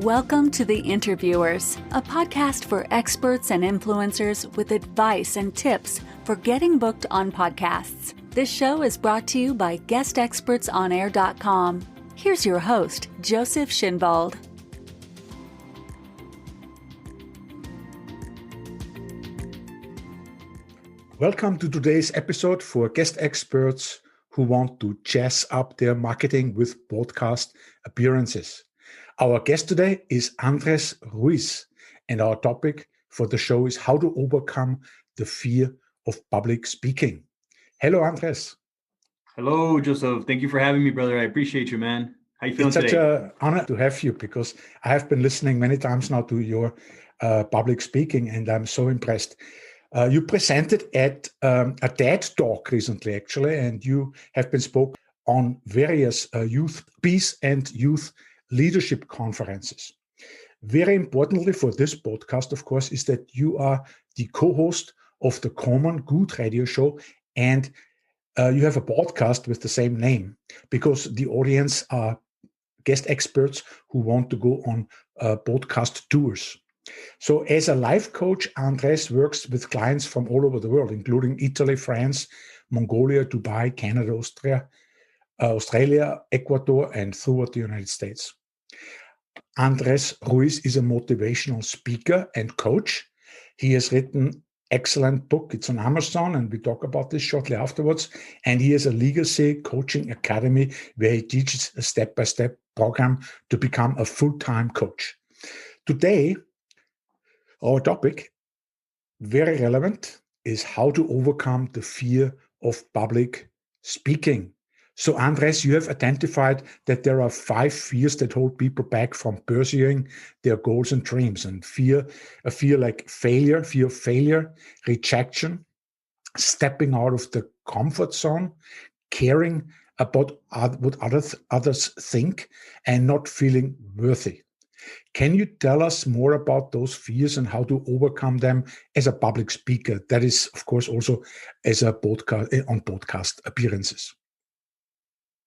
Welcome to The Interviewers, a podcast for experts and influencers with advice and tips for getting booked on podcasts. This show is brought to you by guestexpertsonair.com. Here's your host, Joseph Schinwald. Welcome to today's episode for guest experts who want to jazz up their marketing with podcast appearances. Our guest today is Andres Ruiz, and our topic for the show is how to overcome the fear of public speaking. Hello, Andres. Hello, Joseph. Thank you for having me, brother. I appreciate you, man. How you feeling today? It's such an honor to have you because I have been listening many times now to your public speaking, and I'm so impressed. You presented at a TED Talk recently, actually, and you have been spoken on various youth peace and youth leadership conferences. Very importantly for this podcast, of course, is that you are the co-host of the Common Good radio show, and you have a podcast with the same name because the audience are guest experts who want to go on podcast tours. So as a life coach, Andres works with clients from all over the world, including Italy, France, Mongolia, Dubai, Canada, Australia, Ecuador, and throughout the United States. Andres Ruiz is a motivational speaker and coach. He has written an excellent book. It's on Amazon, and we talk about this shortly afterwards. And he has a legacy coaching academy where he teaches a step-by-step program to become a full-time coach. Today, our topic, very relevant, is how to overcome the fear of public speaking. So, Andres, you have identified that there are 5 fears that hold people back from pursuing their goals and dreams. And a fear like failure, fear of failure, rejection, stepping out of the comfort zone, caring about what others think, and not feeling worthy. Can you tell us more about those fears and how to overcome them as a public speaker? That is, of course, also as a podcast appearances.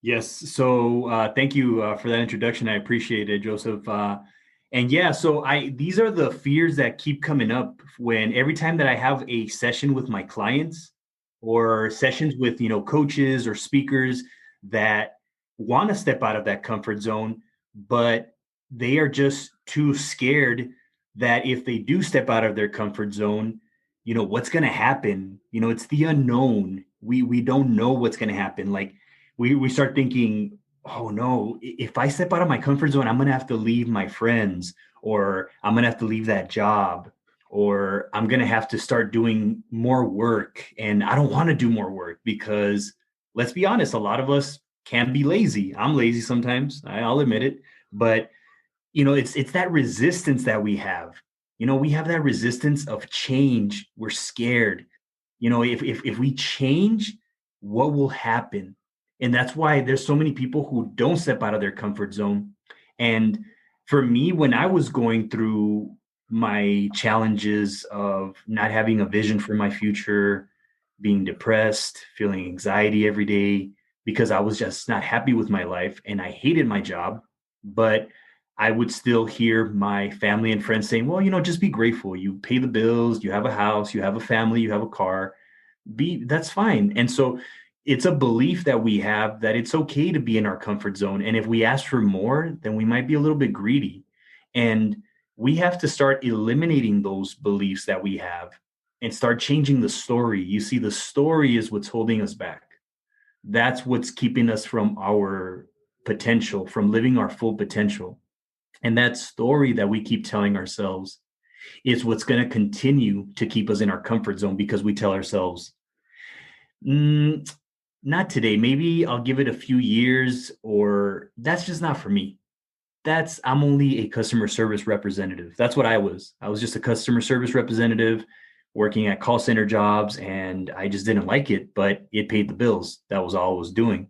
Yes. So thank you for that introduction. I appreciate it, Joseph. These are the fears that keep coming up when every time that I have a session with my clients or sessions with, coaches or speakers that want to step out of that comfort zone, but they are just too scared that if they do step out of their comfort zone, what's going to happen? It's the unknown. We don't know what's going to happen. Like we start thinking, oh no, if I step out of my comfort zone, I'm going to have to leave my friends, or I'm going to have to leave that job, or I'm going to have to start doing more work. And I don't want to do more work because, let's be honest, a lot of us can be lazy. I'm lazy sometimes. I'll admit it. But it's that resistance that we have. We have that resistance of change. We're scared. If we change, what will happen? And that's why there's so many people who don't step out of their comfort zone. And for me, when I was going through my challenges of not having a vision for my future, being depressed, feeling anxiety every day, because I was just not happy with my life and I hated my job, but I would still hear my family and friends saying, well, just be grateful. You pay the bills, you have a house, you have a family, you have a car. That's fine. And so it's a belief that we have that it's okay to be in our comfort zone. And if we ask for more, then we might be a little bit greedy. And we have to start eliminating those beliefs that we have and start changing the story. You see, the story is what's holding us back. That's what's keeping us from our potential, from living our full potential. And that story that we keep telling ourselves is what's going to continue to keep us in our comfort zone, because we tell ourselves, not today, maybe I'll give it a few years, or that's just not for me. I'm only a customer service representative. That's what I was. I was just a customer service representative working at call center jobs, and I just didn't like it, but it paid the bills. That was all I was doing.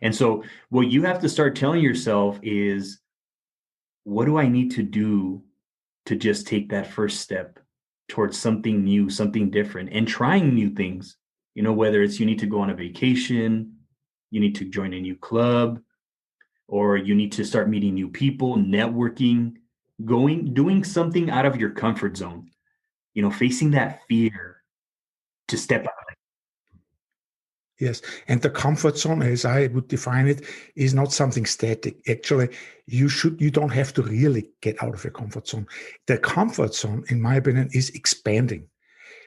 And so what you have to start telling yourself is, what do I need to do to just take that first step towards something new, something different, and trying new things? Whether it's you need to go on a vacation, you need to join a new club, or you need to start meeting new people, networking. doing something out of your comfort zone, facing that fear to step out. Yes. And the comfort zone, as I would define it, is not something static. Actually, you don't have to really get out of your comfort zone. The comfort zone, in my opinion, is expanding,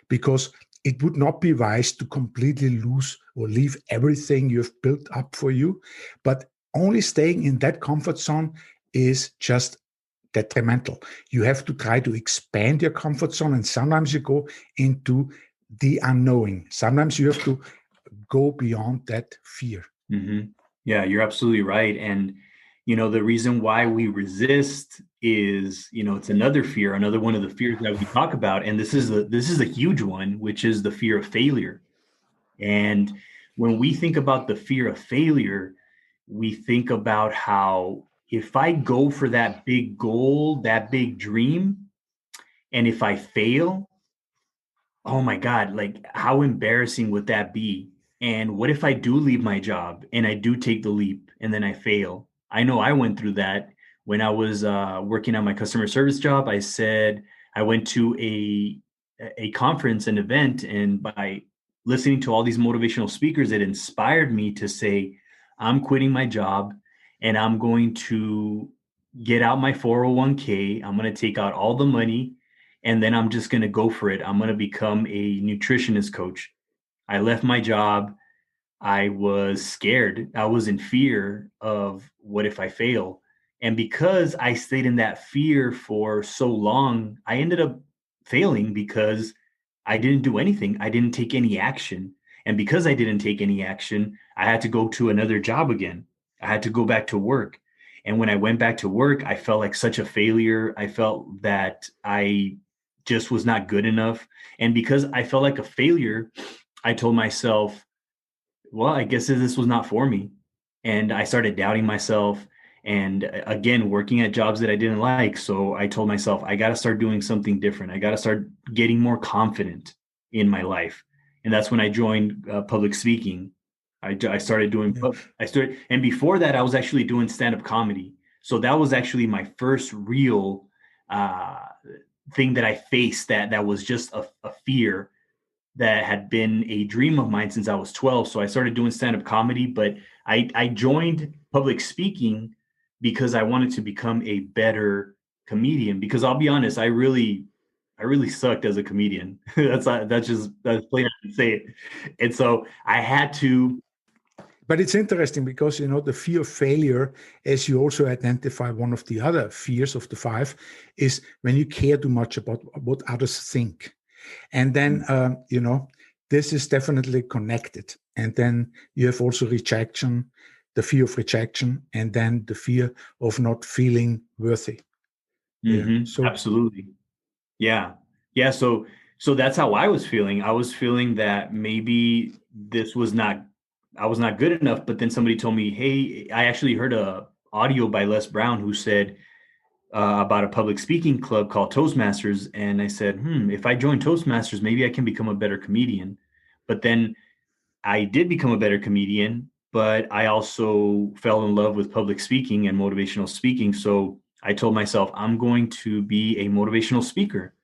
because it would not be wise to completely lose or leave everything you've built up for you. But only staying in that comfort zone is just detrimental. You have to try to expand your comfort zone, and sometimes you go into the unknowing. Sometimes you have to go beyond that fear. Mm-hmm. Yeah, you're absolutely right. And, the reason why we resist is, it's another fear, another one of the fears that we talk about. And this is a huge one, which is the fear of failure. And when we think about the fear of failure, we think about how if I go for that big goal, that big dream, and if I fail, oh my God, like how embarrassing would that be? And what if I do leave my job and I do take the leap and then I fail? I know I went through that when I was working on my customer service job. I said I went to a conference, an event, and by listening to all these motivational speakers, it inspired me to say, I'm quitting my job and I'm going to get out my 401k. I'm going to take out all the money and then I'm just going to go for it. I'm going to become a nutritionist coach. I left my job. I was scared. I was in fear of what if I fail? And because I stayed in that fear for so long, I ended up failing because I didn't do anything. I didn't take any action. And because I didn't take any action, I had to go to another job again. I had to go back to work. And when I went back to work, I felt like such a failure. I felt that I just was not good enough. And because I felt like a failure, I told myself, well, I guess this was not for me. And I started doubting myself and again, working at jobs that I didn't like. So I told myself, I got to start doing something different. I got to start getting more confident in my life. And that's when I joined public speaking. I started doing, and before that, I was actually doing stand-up comedy. So that was actually my first real uh, thing that I faced that was just a fear that had been a dream of mine since I was 12. So I started doing stand-up comedy, but I joined public speaking because I wanted to become a better comedian. Because I'll be honest, I really sucked as a comedian. that's plain to say it. And so I had to. But it's interesting because, the fear of failure, as you also identify one of the other fears of the 5, is when you care too much about what others think. And then, this is definitely connected. And then you have also rejection, the fear of rejection, and then the fear of not feeling worthy. Mm-hmm. Yeah. So absolutely. Yeah. Yeah. So that's how I was feeling. I was feeling that maybe I was not good enough. But then somebody told me, hey, I actually heard a audio by Les Brown who said, about a public speaking club called Toastmasters. And I said, if I join Toastmasters, maybe I can become a better comedian. But then I did become a better comedian, but I also fell in love with public speaking and motivational speaking. So I told myself, I'm going to be a motivational speaker.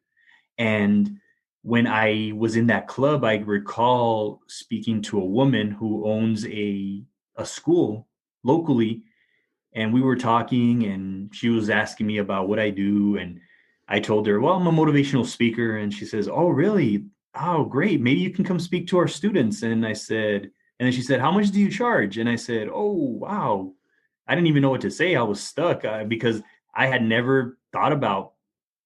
And when I was in that club, I recall speaking to a woman who owns a school locally, and we were talking and she was asking me about what I do. And I told her, well, I'm a motivational speaker. And she says, oh, really? Oh, great. Maybe you can come speak to our students. And I said, and then she said, how much do you charge? And I said, oh, wow. I didn't even know what to say. I was stuck because I had never thought about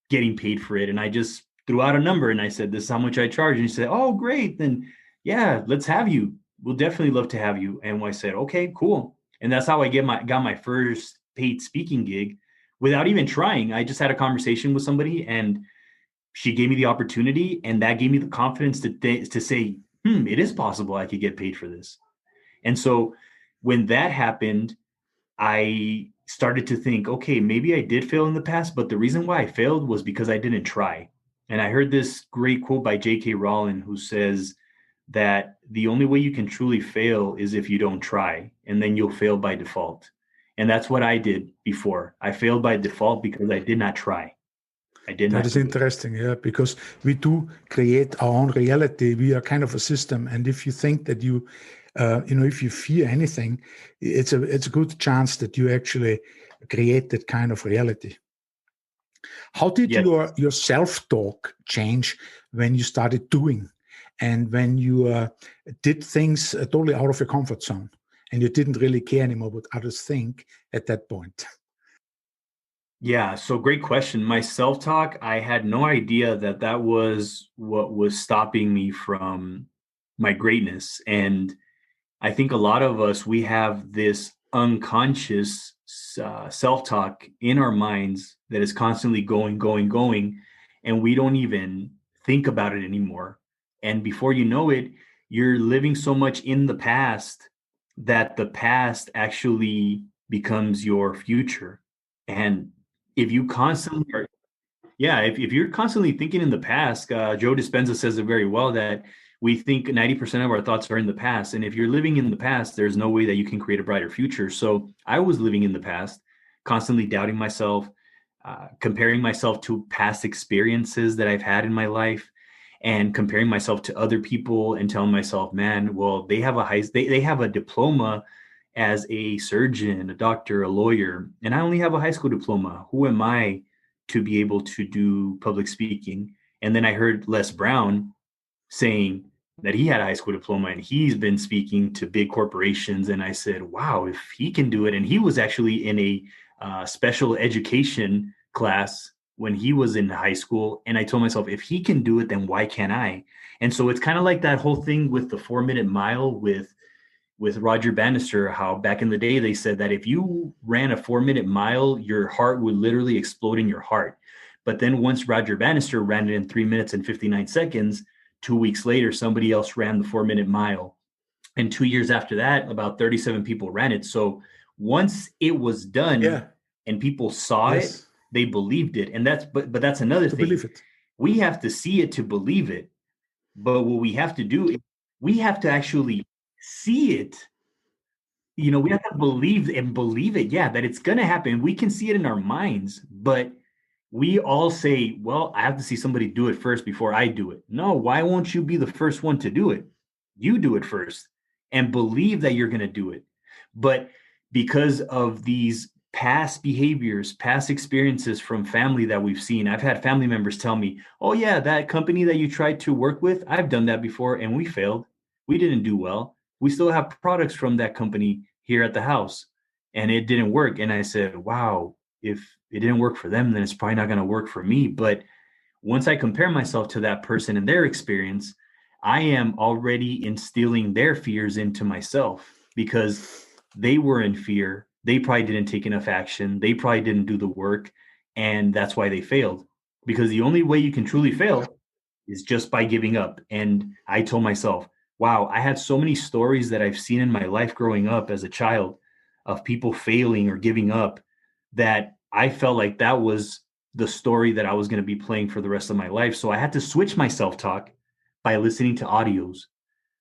getting paid for it. And I just threw out a number and I said, this is how much I charge. And she said, oh, great. Then yeah, let's have you. We'll definitely love to have you. And I said, okay, cool. And that's how I got my first paid speaking gig without even trying. I just had a conversation with somebody and she gave me the opportunity, and that gave me the confidence to say, it is possible I could get paid for this. And so when that happened, I started to think, okay, maybe I did fail in the past, but the reason why I failed was because I didn't try. And I heard this great quote by J.K. Rowling, who says that the only way you can truly fail is if you don't try, and then you'll fail by default. And that's what I did before. I failed by default because I did not try. I did not. That is interesting, yeah, because we do create our own reality. We are kind of a system, and if you think that if you fear anything, it's a good chance that you actually create that kind of reality. How did Yes. your self-talk change when you started doing, and when you did things totally out of your comfort zone, and you didn't really care anymore what others think at that point? Yeah, so great question. My self-talk, I had no idea that that was what was stopping me from my greatness. And I think a lot of us, we have this unconscious self-talk in our minds that is constantly going, going, going, and we don't even think about it anymore. And before you know it, you're living so much in the past that the past actually becomes your future. And if you constantly are, yeah, if you're constantly thinking in the past, Joe Dispenza says it very well that we think 90% of our thoughts are in the past. And if you're living in the past, there's no way that you can create a brighter future. So I was living in the past, constantly doubting myself, comparing myself to past experiences that I've had in my life, and comparing myself to other people and telling myself, man, well, they have they have a diploma as a surgeon, a doctor, a lawyer, and I only have a high school diploma. Who am I to be able to do public speaking? And then I heard Les Brown saying that he had a high school diploma and he's been speaking to big corporations. And I said, wow, if he can do it. And he was actually in a special education class when he was in high school. And I told myself, if he can do it, then why can't I? And so it's kind of like that whole thing with the 4-minute mile with Roger Bannister, how back in the day they said that if you ran a 4-minute mile, your heart would literally explode in your heart. But then once Roger Bannister ran it in 3 minutes and 59 seconds, 2 weeks later, somebody else ran the 4-minute mile. And 2 years after that, about 37 people ran it. So once it was done and people saw it, they believed it. And but that's another thing. Believe it. We have to see it to believe it. But what we have to do is we have to actually see it. We have to believe it. Yeah, that it's going to happen. We can see it in our minds, but we all say, well, I have to see somebody do it first before I do it. No, why won't you be the first one to do it? You do it first and believe that you're going to do it. But because of these past behaviors, past experiences from family that we've seen, I've had family members tell me, oh yeah, that company that you tried to work with, I've done that before and we failed. We didn't do well. We still have products from that company here at the house and it didn't work. And I said, wow, if it didn't work for them, then it's probably not going to work for me. But once I compare myself to that person and their experience, I am already instilling their fears into myself because they were in fear. They probably didn't take enough action. They probably didn't do the work. And that's why they failed. Because the only way you can truly fail is just by giving up. And I told myself, wow, I had so many stories that I've seen in my life growing up as a child of people failing or giving up, that I felt like that was the story that I was going to be playing for the rest of my life. So I had to switch my self-talk by listening to audios,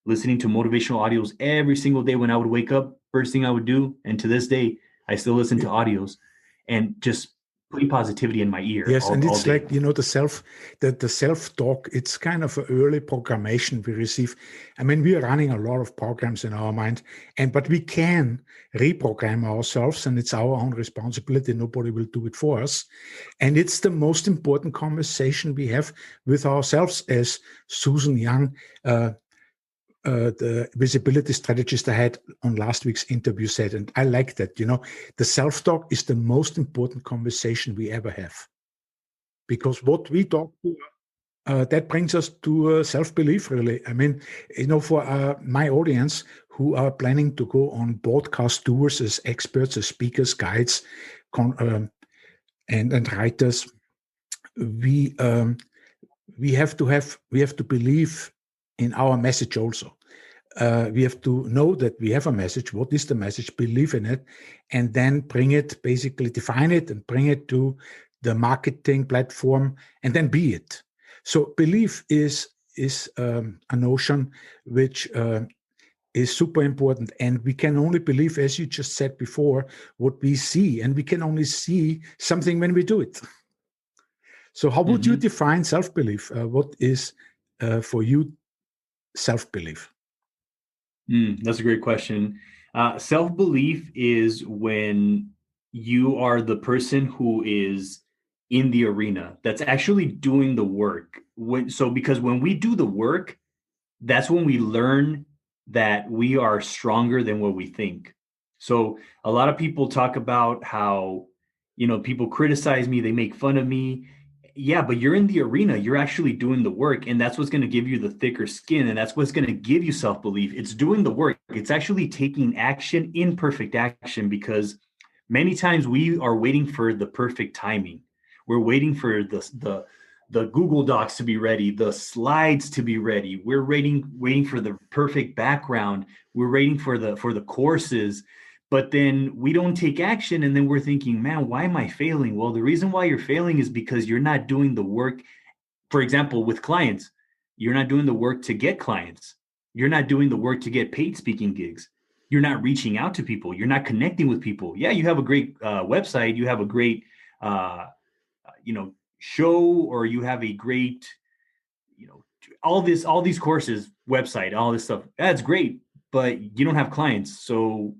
listening to motivational audios every single day when I would wake up. First thing I would do, and to this day, I still listen to audios and just putting positivity in my ear. Yes, and it's like, the self-talk, it's kind of an early programmation we receive. I mean, we are running a lot of programs in our mind, but we can reprogram ourselves, and it's our own responsibility. Nobody will do it for us. And it's the most important conversation we have with ourselves, as Susan Young, the visibility strategist I had on last week's interview said, and I like that, the self-talk is the most important conversation we ever have. Because what we talk to, that brings us to self-belief, really. I mean, for my audience who are planning to go on broadcast tours as experts, as speakers, guides, and writers, we have to believe in our message also. We have to know that we have a message. What is the message? Believe in it, and then basically define it and bring it to the marketing platform, and then be it. So belief is a notion which is super important. And we can only believe, as you just said before, what we see. And we can only see something when we do it. So how would you define self-belief? What is for you self-belief? That's a great question. Self-belief is when you are the person who is in the arena that's actually doing the work. Because when we do the work, that's when we learn that we are stronger than what we think. So a lot of people talk about how, people criticize me, they make fun of me. Yeah, but you're in the arena, you're actually doing the work, and that's what's going to give you the thicker skin, and that's what's going to give you self-belief. It's doing the work. It's actually taking action, imperfect action, because many times we are waiting for the perfect timing. We're waiting for the Google Docs to be ready, the slides to be ready. We're waiting for the perfect background. We're waiting for the courses, but then we don't take action. And then we're thinking, man, why am I failing? Well, the reason why you're failing is because you're not doing the work. For example, with clients, you're not doing the work to get clients. You're not doing the work to get paid speaking gigs. You're not reaching out to people. You're not connecting with people. Yeah, you have a great website. You have a great, show, or you have a great, all these courses, website, all this stuff. That's great, but you don't have clients. So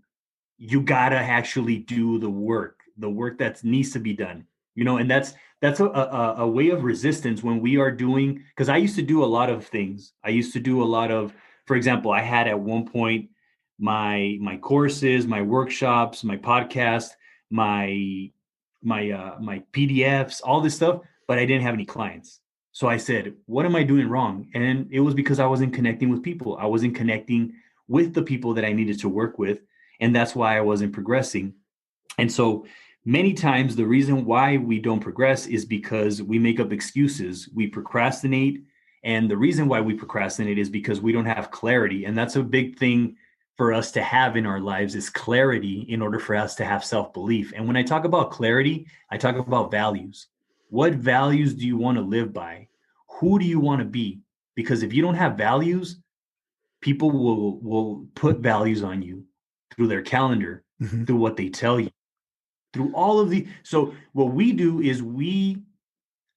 you gotta actually do the work that needs to be done, and that's a way of resistance when we are doing, because I used to do a lot of things. I used to do a lot of, for example, I had at one point my courses, my workshops, my podcast, my PDFs, all this stuff, but I didn't have any clients. So I said, what am I doing wrong? And it was because I wasn't connecting with people. I wasn't connecting with the people that I needed to work with. And that's why I wasn't progressing. And so many times the reason why we don't progress is because we make up excuses. We procrastinate. And the reason why we procrastinate is because we don't have clarity. And that's a big thing for us to have in our lives, is clarity, in order for us to have self-belief. And when I talk about clarity, I talk about values. What values do you want to live by? Who do you want to be? Because if you don't have values, people will put values on you through their calendar, through what they tell you, through all of the. So what we do is if we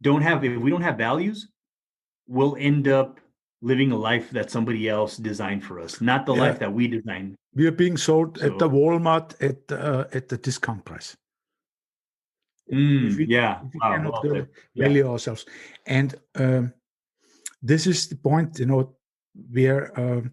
don't have values, we'll end up living a life that somebody else designed for us, not the life that we designed. We are being sold at the Walmart at the discount price. If we cannot really value ourselves. And this is the point, where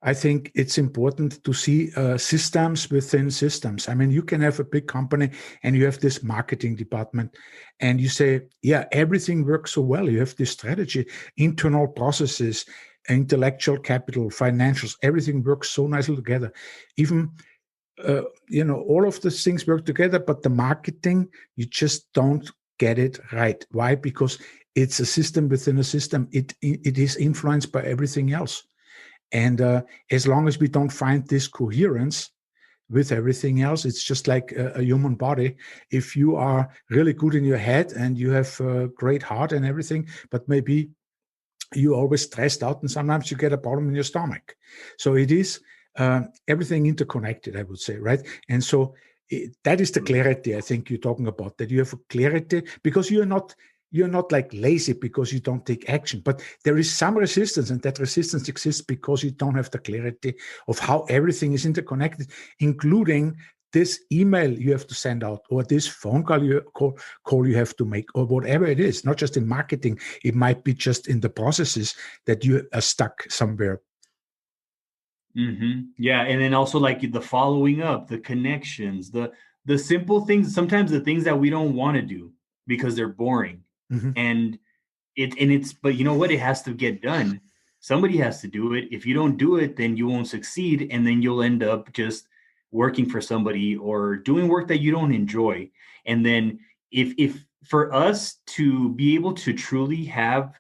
I think it's important to see systems within systems. I mean, you can have a big company and you have this marketing department and you say, yeah, everything works so well. You have this strategy, internal processes, intellectual capital, financials, everything works so nicely together. Even, all of these things work together, but the marketing, you just don't get it right. Why? Because it's a system within a system. It is influenced by everything else. And as long as we don't find this coherence with everything else, it's just like a human body. If you are really good in your head and you have a great heart and everything, but maybe you're always stressed out and sometimes you get a problem in your stomach. So it is everything interconnected, I would say, right? And so that is the clarity I think you're talking about, that you have a clarity, because you're not like lazy because you don't take action, but there is some resistance, and that resistance exists because you don't have the clarity of how everything is interconnected, including this email you have to send out, or this phone call you have to make, or whatever it is. Not just in marketing, it might be just in the processes that you are stuck somewhere. Yeah, and then also like the following up, the connections, the simple things. Sometimes the things that we don't want to do because they're boring. And but you know what? It has to get done. Somebody has to do it. If you don't do it, then you won't succeed. And then you'll end up just working for somebody or doing work that you don't enjoy. And then if for us to be able to truly have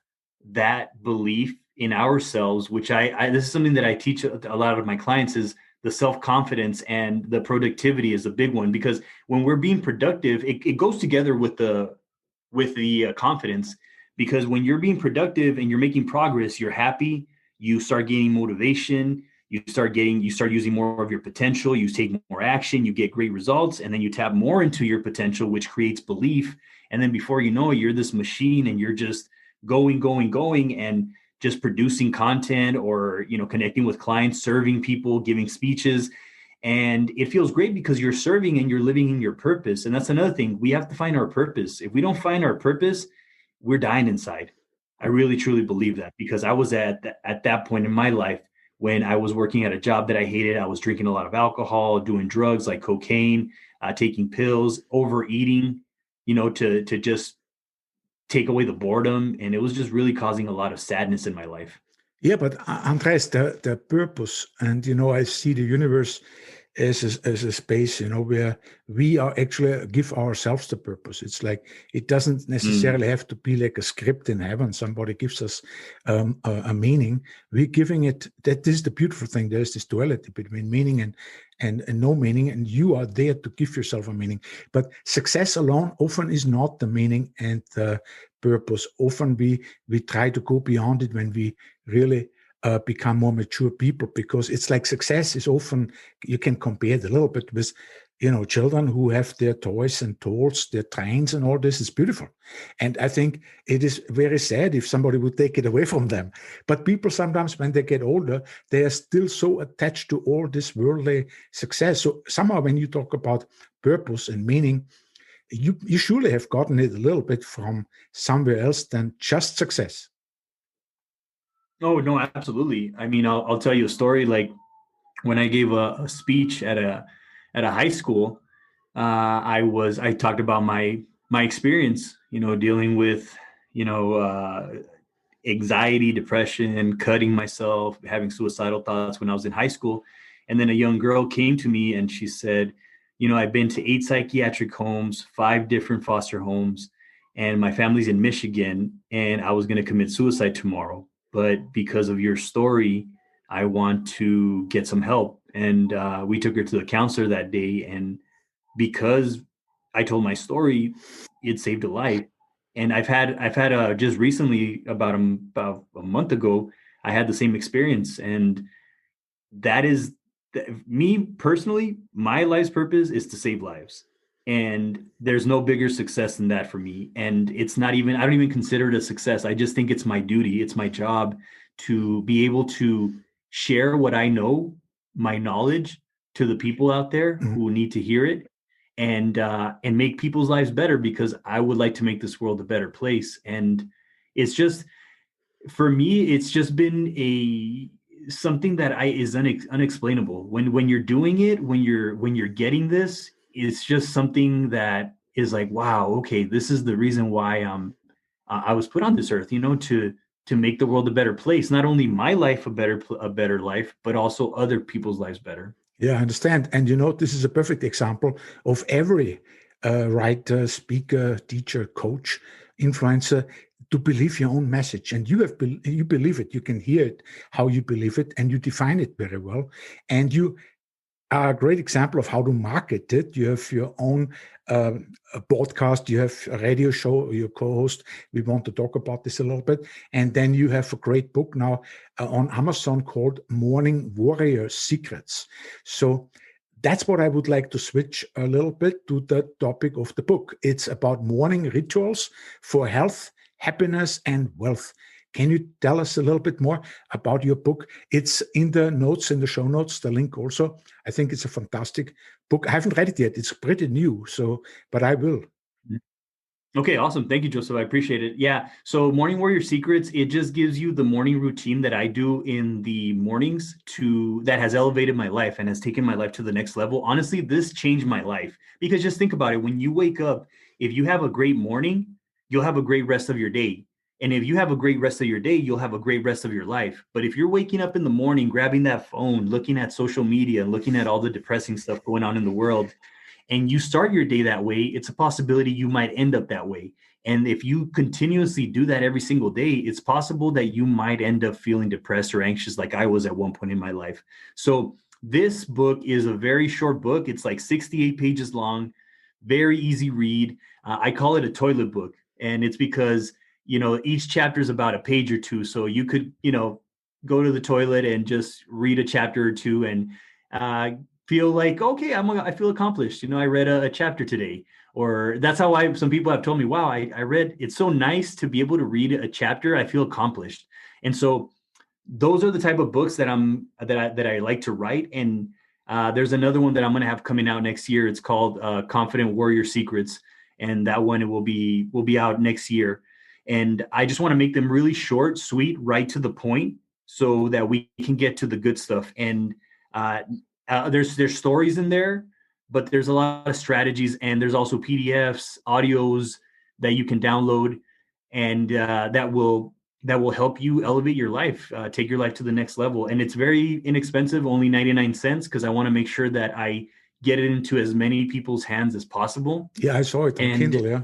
that belief in ourselves, which this is something that I teach a lot of my clients, is the self-confidence, and the productivity is a big one, because when we're being productive, it goes together with the confidence, because when you're being productive and you're making progress, you're happy, you start gaining motivation, you start using more of your potential, you take more action, you get great results, and then you tap more into your potential, which creates belief. And then before you know it, you're this machine and you're just going, and just producing content or, connecting with clients, serving people, giving speeches. And it feels great because you're serving and you're living in your purpose. And that's another thing. We have to find our purpose. If we don't find our purpose, we're dying inside. I really, truly believe that, because I was at that point in my life when I was working at a job that I hated. I was drinking a lot of alcohol, doing drugs like cocaine, taking pills, overeating, to just take away the boredom. And it was just really causing a lot of sadness in my life. Yeah, but Andres, the purpose, and I see the universe as a space, where we are actually give ourselves the purpose. It's like it doesn't necessarily have to be like a script in heaven. Somebody gives us a meaning. We're giving it. That is the beautiful thing. There's this duality between meaning and no meaning, and you are there to give yourself a meaning. But success alone often is not the meaning and the purpose. Often we try to go beyond it when we really become more mature people, because it's like success is often, you can compare it a little bit with, children who have their toys and tools, their trains and all this is beautiful. And I think it is very sad if somebody would take it away from them. But people sometimes, when they get older, they are still so attached to all this worldly success. So somehow when you talk about purpose and meaning, you surely have gotten it a little bit from somewhere else than just success. Oh, no, absolutely. I mean, I'll tell you a story. Like when I gave a speech at a high school, I talked about my experience, dealing with, anxiety, depression, cutting myself, having suicidal thoughts when I was in high school. And then a young girl came to me and she said, I've been to 8 psychiatric homes, 5 different foster homes, and my family's in Michigan, and I was going to commit suicide tomorrow. But because of your story, I want to get some help. And we took her to the counselor that day. And because I told my story, it saved a life. And I've had just recently, about a month ago, I had the same experience. And that is me personally, my life's purpose is to save lives. And there's no bigger success than that for me. And it's not even, I don't even consider it a success. I just think it's my duty. It's my job to be able to share what I know, my knowledge, to the people out there who need to hear it, and make people's lives better, because I would like to make this world a better place. And it's just, for me, it's just been something that is unexplainable. When you're doing it, when you're getting this, it's just something that is like, wow, okay, this is the reason why I was put on this earth, to make the world a better place. Not only my life a better life, but also other people's lives better. Yeah, I understand. And this is a perfect example of every writer, speaker, teacher, coach, influencer, to believe your own message. And you believe it, you can hear it, how you believe it, and you define it very well. And you are a great example of how to market it. You have your own podcast, you have a radio show, your co-host. We want to talk about this a little bit. And then you have a great book now on Amazon called Morning Warrior Secrets. So that's what I would like to switch a little bit to the topic of the book. It's about morning rituals for health, happiness, and wealth. Can you tell us a little bit more about your book? It's in the notes, in the show notes, the link also. I think it's a fantastic book. I haven't read it yet. It's pretty new, but I will. Okay, awesome. Thank you, Joseph. I appreciate it. Yeah. So Morning Warrior Secrets, it just gives you the morning routine that I do in the mornings that has elevated my life and has taken my life to the next level. Honestly, this changed my life, because just think about it. When you wake up, if you have a great morning, you'll have a great rest of your day. And if you have a great rest of your day, you'll have a great rest of your life. But if you're waking up in the morning, grabbing that phone, looking at social media, looking at all the depressing stuff going on in the world, and you start your day that way, it's a possibility you might end up that way. And if you continuously do that every single day, it's possible that you might end up feeling depressed or anxious, like I was at one point in my life. So this book is a very short book. It's like 68 pages long, very easy read. I call it a toilet book. And it's because each chapter is about a page or two. So you could, go to the toilet and just read a chapter or two and feel like, okay, I feel accomplished. I read a chapter today. Or that's how some people have told me, wow, I read, it's so nice to be able to read a chapter. I feel accomplished. And so those are the type of books that I like to write. And there's another one that I'm going to have coming out next year. It's called Confident Warrior Secrets. And that one will be out next year. And I just want to make them really short, sweet, right to the point so that we can get to the good stuff. And there's stories in there, but there's a lot of strategies, and there's also PDFs, audios that you can download, and that will help you elevate your life, take your life to the next level. And it's very inexpensive, only 99 cents, because I want to make sure that I get it into as many people's hands as possible. Yeah, I saw it on Kindle, yeah.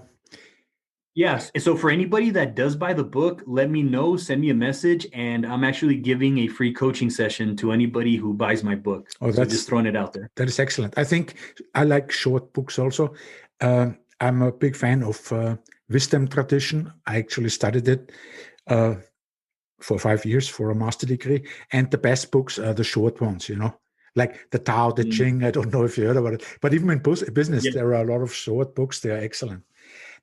Yes. So for anybody that does buy the book, let me know, send me a message, and I'm actually giving a free coaching session to anybody who buys my book. Oh, that's just throwing it out there. That is excellent. I think I like short books also. I'm a big fan of wisdom tradition. I actually studied it for 5 years for a master degree. And the best books are the short ones, like the Tao Te Ching. I don't know if you heard about it, but even in business, there are a lot of short books. They are excellent.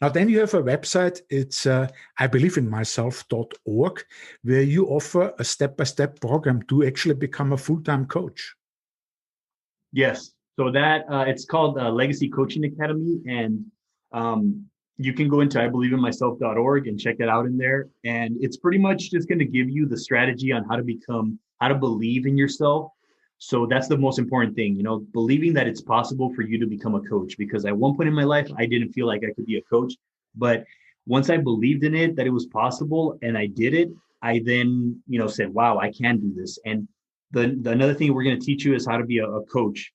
Now, then you have a website. It's IBelieveInMyself.org, where you offer a step-by-step program to actually become a full-time coach. Yes. So that it's called Legacy Coaching Academy. And you can go into IBelieveInMyself.org and check it out in there. And it's pretty much just going to give you the strategy on how to believe in yourself. So that's the most important thing, believing that it's possible for you to become a coach. Because at one point in my life, I didn't feel like I could be a coach. But once I believed in it, that it was possible, and I did it, I then, said, wow, I can do this. And another thing we're going to teach you is how to be a coach,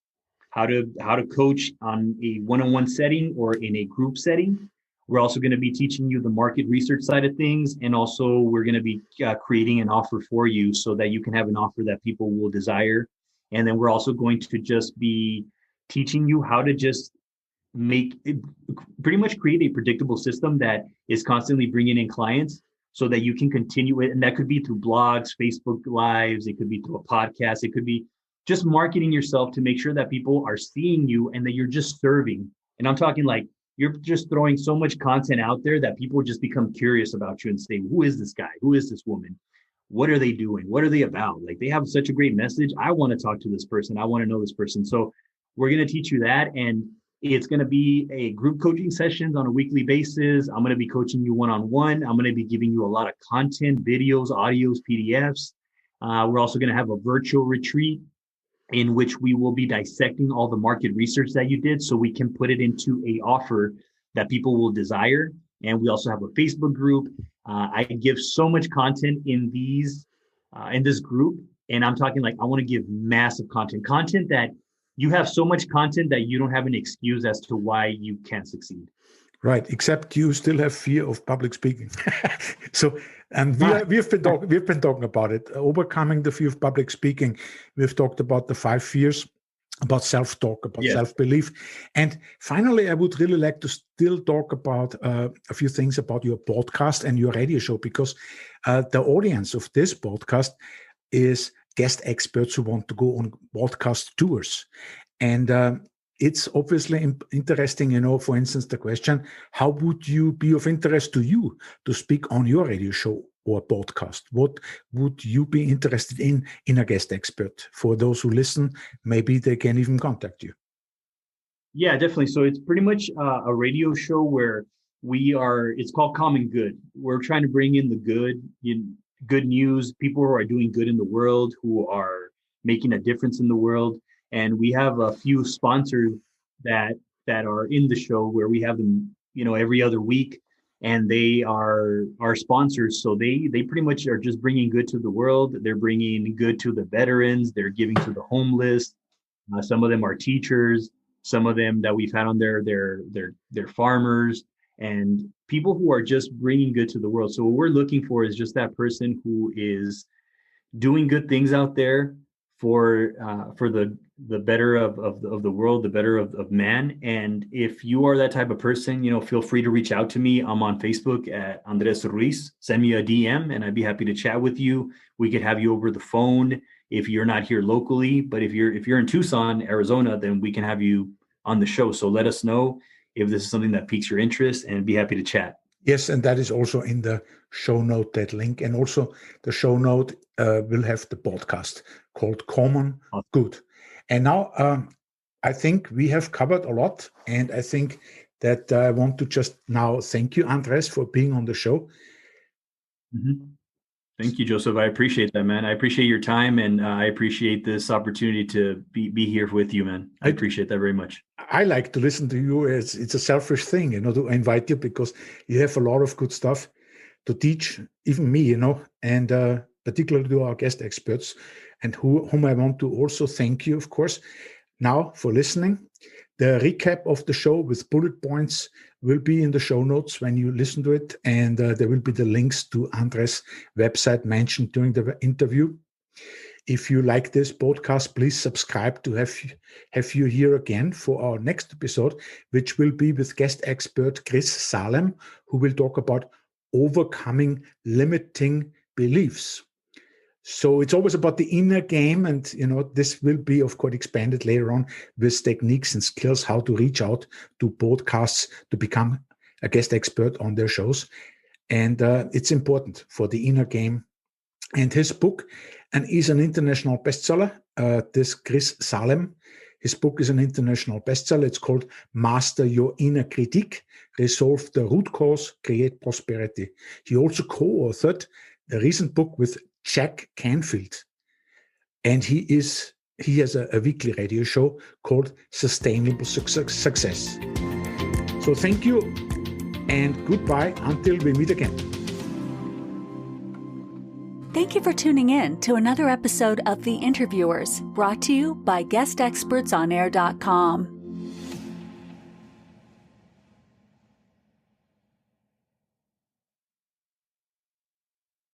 how to coach on a one-on-one setting or in a group setting. We're also going to be teaching you the market research side of things. And also we're going to be creating an offer for you so that you can have an offer that people will desire. And then we're also going to just be teaching you how to just pretty much create a predictable system that is constantly bringing in clients so that you can continue it. And that could be through blogs, Facebook Lives. It could be through a podcast. It could be just marketing yourself to make sure that people are seeing you and that you're just serving. And I'm talking like you're just throwing so much content out there that people just become curious about you and say, who is this guy? Who is this woman? What are they doing? What are they about? Like, they have such a great message. I want to talk to this person. I want to know this person. So we're going to teach you that. And it's going to be a group coaching sessions on a weekly basis. I'm going to be coaching you one-on-one. I'm going to be giving you a lot of content, videos, audios, PDFs. We're also going to have a virtual retreat in which we will be dissecting all the market research that you did so we can put it into a offer that people will desire. And we also have a Facebook group. I give so much content in this group. And I'm talking like, I want to give massive content that you have so much content that you don't have an excuse as to why you can't succeed. Right. Except you still have fear of public speaking. So, and we've been talking about it, overcoming the fear of public speaking. We've talked about the 5 fears, about self-talk, about self-belief. And finally, I would really like to still talk about a few things about your podcast and your radio show, because the audience of this podcast is guest experts who want to go on podcast tours. And it's obviously interesting, for instance, the question, how would you be of interest to you to speak on your radio show or podcast? What would you be interested in a guest expert? For those who listen, maybe they can even contact you. Yeah, definitely. So it's pretty much a radio show where it's called Common Good. We're trying to bring in the good news, people who are doing good in the world, who are making a difference in the world. And we have a few sponsors that are in the show where we have them, every other week, and they are our sponsors. So they pretty much are just bringing good to the world. They're bringing good to the veterans. They're giving to the homeless. Some of them are teachers. Some of them that we've had on there, they're farmers and people who are just bringing good to the world. So what we're looking for is just that person who is doing good things out there for the better of the world, the better of man. And if you are that type of person, feel free to reach out to me. I'm on Facebook at Andres Ruiz. Send me a DM and I'd be happy to chat with you. We could have you over the phone if you're not here locally, but if you're in Tucson, Arizona, then we can have you on the show. So let us know if this is something that piques your interest and be happy to chat. Yes, and that is also in the show note, that link. And also the show note will have the podcast called Common Good. And now I think we have covered a lot. And I think that I want to just now thank you, Andres, for being on the show. Mm-hmm. Thank you, Joseph. I appreciate that, man. I appreciate your time, and I appreciate this opportunity to be here with you, man. I appreciate that very much. I like to listen to you. It's a selfish thing, to invite you because you have a lot of good stuff to teach, even me, and particularly to our guest experts, and whom I want to also thank you, of course, now for listening. The recap of the show with bullet points will be in the show notes when you listen to it, and there will be the links to Andres' website mentioned during the interview. If you like this podcast, please subscribe to have you here again for our next episode, which will be with guest expert Chris Salem, who will talk about overcoming limiting beliefs. So it's always about the inner game, and this will be, of course, expanded later on with techniques and skills how to reach out to podcasts to become a guest expert on their shows. And it's important for the inner game. And his book is an international bestseller. This Chris Salem, his book is an international bestseller. It's called Master Your Inner Critique, Resolve the Root Cause, Create Prosperity. He also co-authored a recent book with Jack Canfield, and he has a weekly radio show called Sustainable Success. So thank you and goodbye until we meet again. Thank you for tuning in to another episode of The Interviewers, brought to you by GuestExpertsOnAir.com.